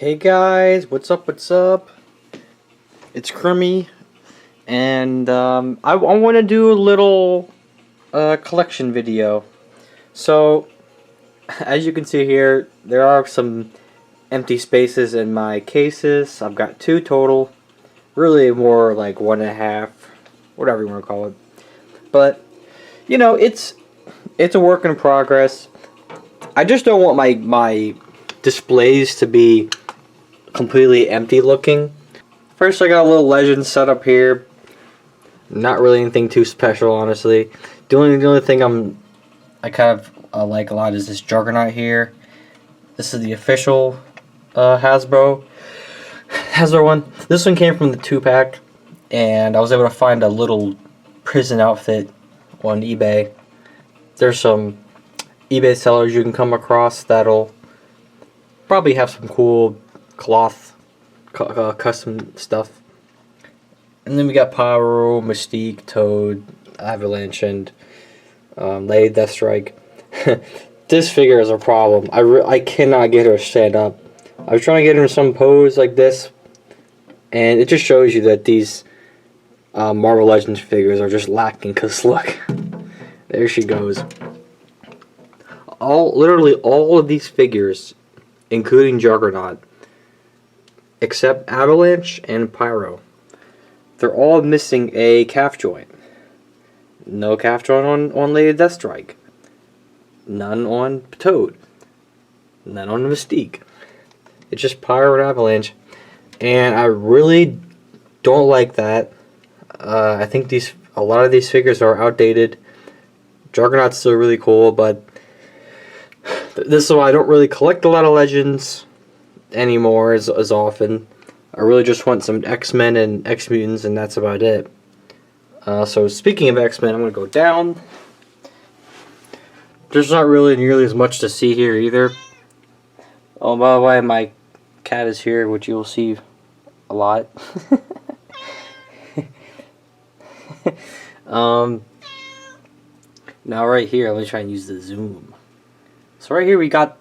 Hey guys, what's up, what's up? It's Crummy, and I want to do a little collection video. So, as you can see here, there are some empty spaces in my cases. I've got two total, really more like 1.5, whatever you want to call it. But, you know, it's a work in progress. I just don't want my displays to be completely empty looking. First, I got a little legend set up here. Not really anything too special, honestly. The only thing I kind of like a lot is this Juggernaut here. This is the official Hasbro one. This one came from the 2-pack, and I was able to find a little prison outfit on eBay. There's some eBay sellers you can come across that'll probably have some cool cloth custom stuff. And then we got Pyro, Mystique, Toad, Avalanche, and Lady Deathstrike. This figure is a problem. I cannot get her to stand up. I was trying to get her in some pose like this, and it just shows you that these Marvel Legends figures are just lacking, because look, there she goes. Literally all of these figures, including Juggernaut, except Avalanche and Pyro, they're all missing a calf joint. No calf joint on Lady Deathstrike. None on Toad. None on Mystique. It's just Pyro and Avalanche. And I really don't like that. I think a lot of these figures are outdated. Juggernaut's still really cool, but this is why I don't really collect a lot of Legends anymore as often. I really just want some X-Men and X-Mutants, and that's about it. So speaking of X-Men, I'm going to go down. There's not really nearly as much to see here either. Oh, by the way, my cat is here, which you'll see a lot. Now right here, let me try and use the zoom. So right here we got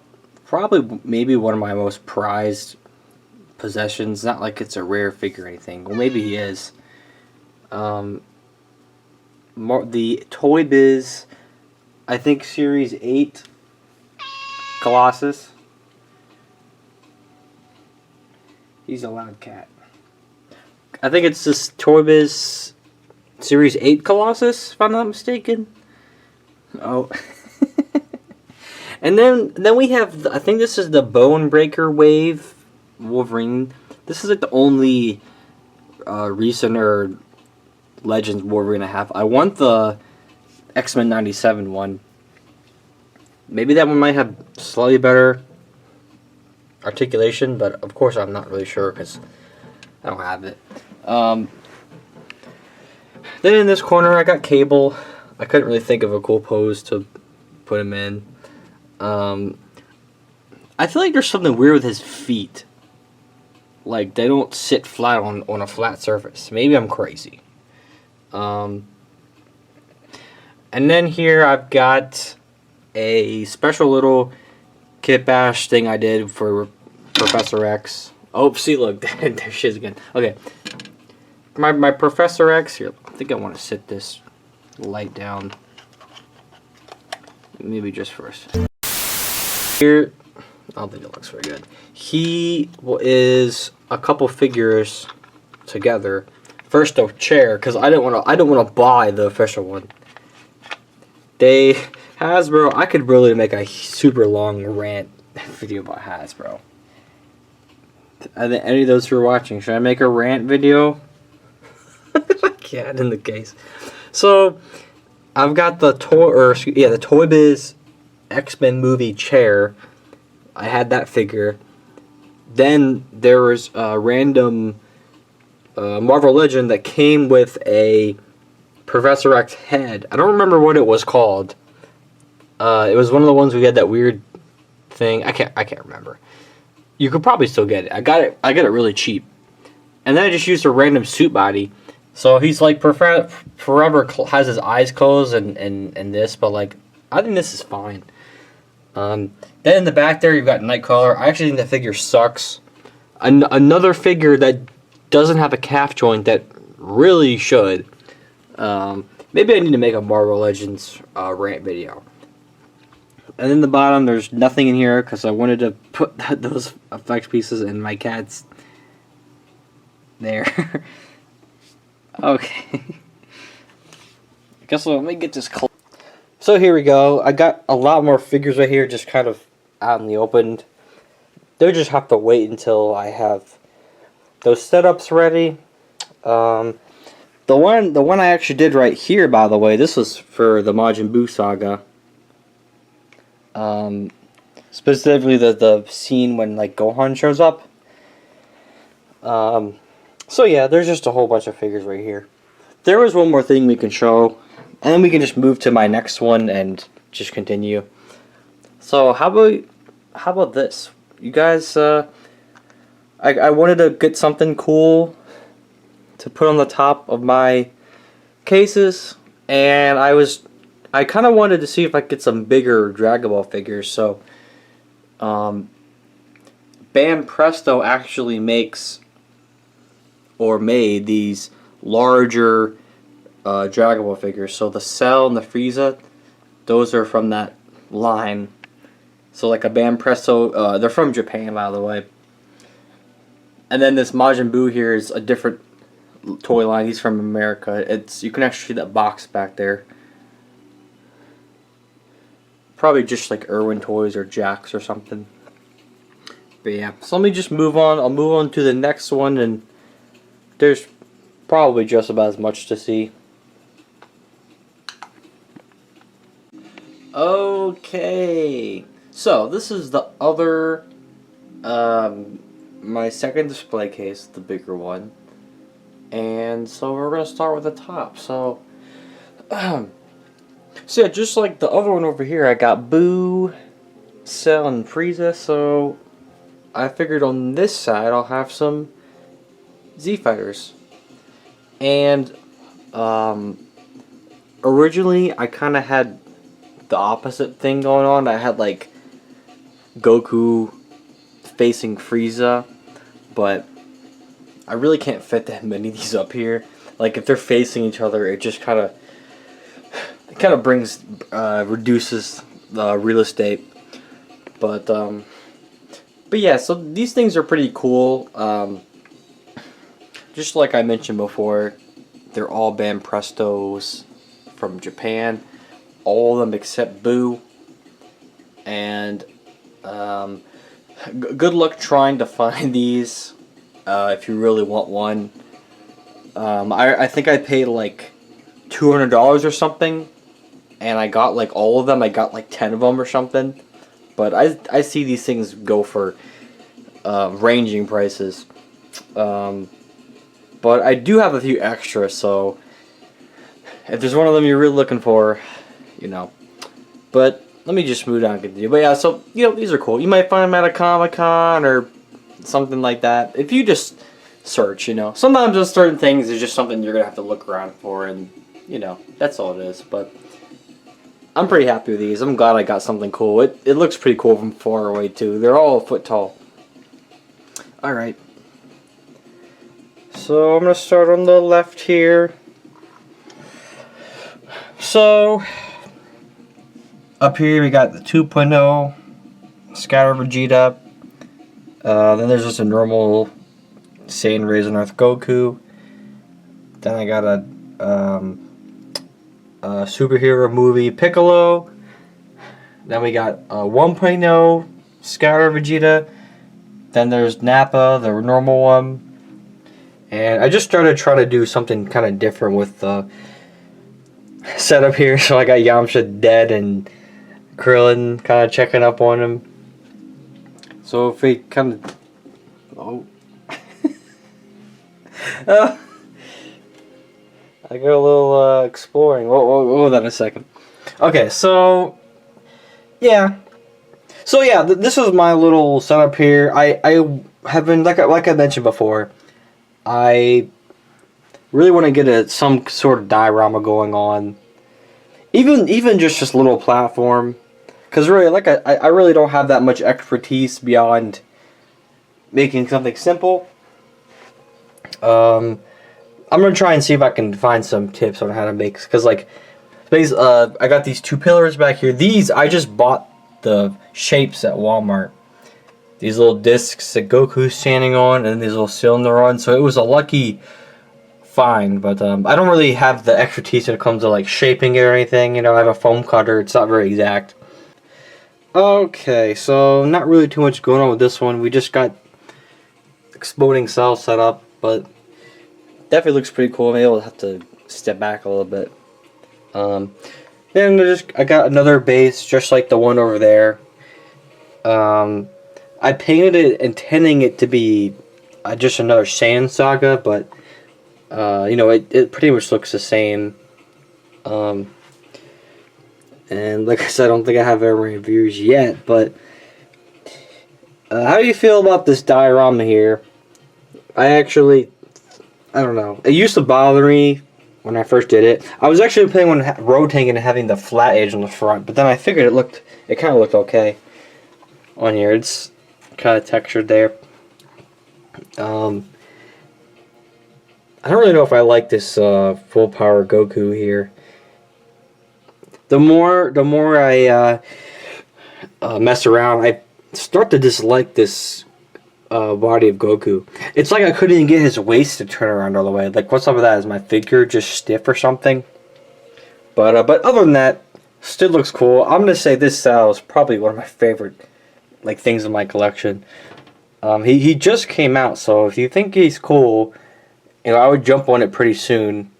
probably maybe one of my most prized possessions. Not like it's a rare figure or anything. Well, maybe he is. The Toy Biz, I think Series 8 Colossus. He's a loud cat. I think it's this Toy Biz Series 8 Colossus, if I'm not mistaken. Oh. And then we have, I think this is the Bone Breaker Wave Wolverine. This is like the only recent or Legends Wolverine I have. I want the X-Men 97 one. Maybe that one might have slightly better articulation, but of course I'm not really sure because I don't have it. Then in this corner I got Cable. I couldn't really think of a cool pose to put him in. I feel like there's something weird with his feet. Like, they don't sit flat on a flat surface. Maybe I'm crazy. And then here I've got a special little kit bash thing I did for Professor X. Oh, see, look, there she is again. Okay. My Professor X, here, I think I want to sit this light down. Maybe just first. Here, I don't think it looks very good. He is a couple figures together. First, a chair, because I don't want to buy the official one. Hasbro. I could really make a super long rant video about Hasbro. Any of those who are watching, should I make a rant video? I can't in the case. So, I've got the Toy Biz X-Men movie chair. I had that figure. Then there was a random Marvel Legend that came with a Professor X head. I don't remember what it was called. It was one of the ones we had that weird thing. I can't remember. You could probably still get it. I got it really cheap. And then I just used a random suit body. So he's like forever has his eyes closed and this, but like I think this is fine. Then in the back there you've got Nightcrawler. I actually think that figure sucks. another figure that doesn't have a calf joint that really should. Maybe I need to make a Marvel Legends rant video. And then the bottom, there's nothing in here because I wanted to put those effects pieces in my cat's there. Okay. I guess let me get this. So here we go. I got a lot more figures right here, just kind of out in the open. They'll just have to wait until I have those setups ready. The one I actually did right here, by the way, this was for the Majin Buu saga. Specifically the scene when like Gohan shows up. So yeah, there's just a whole bunch of figures right here. There was one more thing we can show, and then we can just move to my next one and just continue. So how about this? You guys, I wanted to get something cool to put on the top of my cases, and I kind of wanted to see if I could get some bigger Dragon Ball figures. So, Bam Presto actually makes or made these larger Dragon Ball figures. So the Cell and the Frieza, those are from that line. So like a Bam Presto, they're from Japan, by the way. And then this Majin Buu here is a different toy line. He's from America. You can actually see that box back there. Probably just like Irwin Toys or Jax or something. But yeah, so let me just move on. I'll move on to the next one, and there's probably just about as much to see. Okay, so this is the other, my second display case, the bigger one. And so we're going to start with the top. So yeah, just like the other one over here, I got Buu, Cell, and Frieza. So I figured on this side I'll have some Z Fighters. And originally I kind of had the opposite thing going on. I had like Goku facing Frieza, but I really can't fit that many of these up here. Like if they're facing each other, it just kind of reduces the real estate. But yeah, so these things are pretty cool. Just like I mentioned before, they're all Bam Prestos from Japan. All of them except Buu. And good luck trying to find these if you really want one. I think I paid like $200 or something, and I got like all of them. I got like 10 of them or something. But I see these things go for ranging prices. But I do have a few extras, so if there's one of them you're really looking for, you know. But let me just move down and continue. But yeah, so, you know, these are cool. You might find them at a Comic-Con or something like that. If you just search, you know. Sometimes with certain things, it's just something you're going to have to look around for, and, you know, that's all it is. But I'm pretty happy with these. I'm glad I got something cool. It looks pretty cool from far away, too. They're all a foot tall. Alright. So I'm going to start on the left here. So up here we got the 2.0 Scatter Vegeta. Then there's just a normal Saiyan Raisin Earth Goku. Then I got a superhero movie Piccolo. Then we got a 1.0 Scatter Vegeta. Then there's Nappa, the normal one. And I just started trying to do something kind of different with the setup here. So I got Yamcha dead and Krillin kind of checking up on him. So if we kind of... Oh. I got a little exploring. We'll hold on a second. Okay, so... Yeah. So yeah, this is my little setup here. I have been, like I mentioned before, I really want to get some sort of diorama going on. Even just this little platform. Because really, I really don't have that much expertise beyond making something simple. I'm gonna try and see if I can find some tips on how to make, because like, I got these two pillars back here. These I just bought the shapes at Walmart. These little discs that Goku's standing on, and these little cylinder on. So it was a lucky find, but I don't really have the expertise when it comes to like shaping it or anything. You know, I have a foam cutter. It's not very exact. Okay, so not really too much going on with this one. We just got exploding cells set up, but definitely looks pretty cool. Maybe I'll have to step back a little bit. Then I got another base just like the one over there. I painted it intending it to be just another Saiyan Saga, but you know, it pretty much looks the same. And like I said, I don't think I have very many views yet, but how do you feel about this diorama here? I don't know. It used to bother me when I first did it. I was actually planning on rotating and having the flat edge on the front, but then I figured it kind of looked okay on here. It's kind of textured there. I don't really know if I like this full power Goku here. The more I mess around, I start to dislike this body of Goku. It's like I couldn't even get his waist to turn around all the way. Like, what's up with that? Is my figure just stiff or something? But other than that, still looks cool. I'm gonna say this cell is probably one of my favorite like things in my collection. He just came out, so if you think he's cool, you know, I would jump on it pretty soon.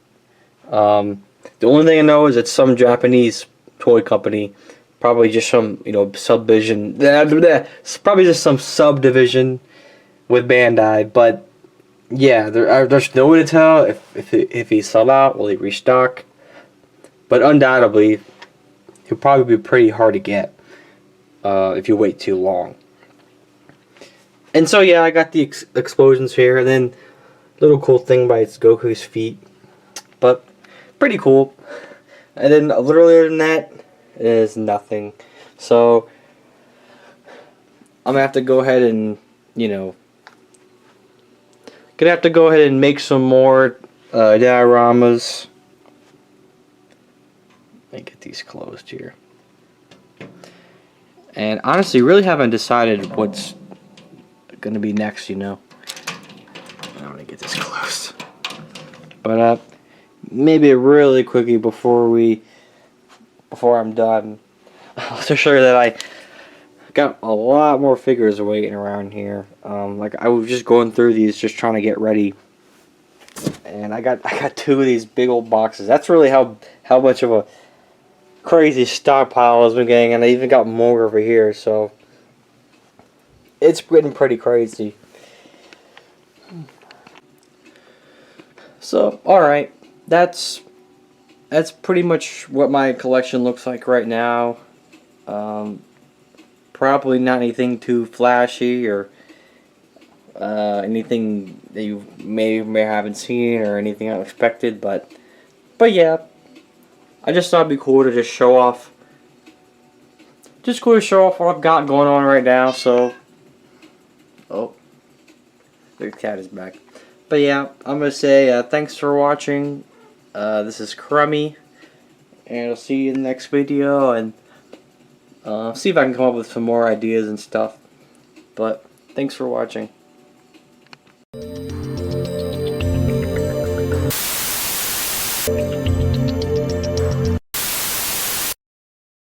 The only thing I know is it's some Japanese toy company, probably just some, you know, subdivision. It's probably just some subdivision with Bandai. But yeah, there's no way to tell if he sell out, will he restock? But undoubtedly, he'll probably be pretty hard to get if you wait too long. And so yeah, I got the explosions here, and then little cool thing by its Goku's feet, but pretty cool. And then a little earlier than that is nothing. So I'm gonna have to go ahead and, you know, make some more dioramas. Let me get these closed here. And honestly, really haven't decided what's gonna be next, you know. I want to get this closed. But maybe really quickly before I'm done, I'll just show you that I got a lot more figures waiting around here. Like I was just going through these, just trying to get ready, and I got two of these big old boxes. That's really how much of a crazy stockpile has been getting, and I even got more over here. So it's getting pretty crazy. So, alright, that's pretty much what my collection looks like right now. Probably not anything too flashy or anything that you may haven't seen or anything unexpected, but yeah, I just thought it'd be cool to just show off. Just cool to show off what I've got going on right now. So, oh, the cat is back. But yeah, I'm going to say thanks for watching. This is Crummy, and I'll see you in the next video, and see if I can come up with some more ideas and stuff. But thanks for watching.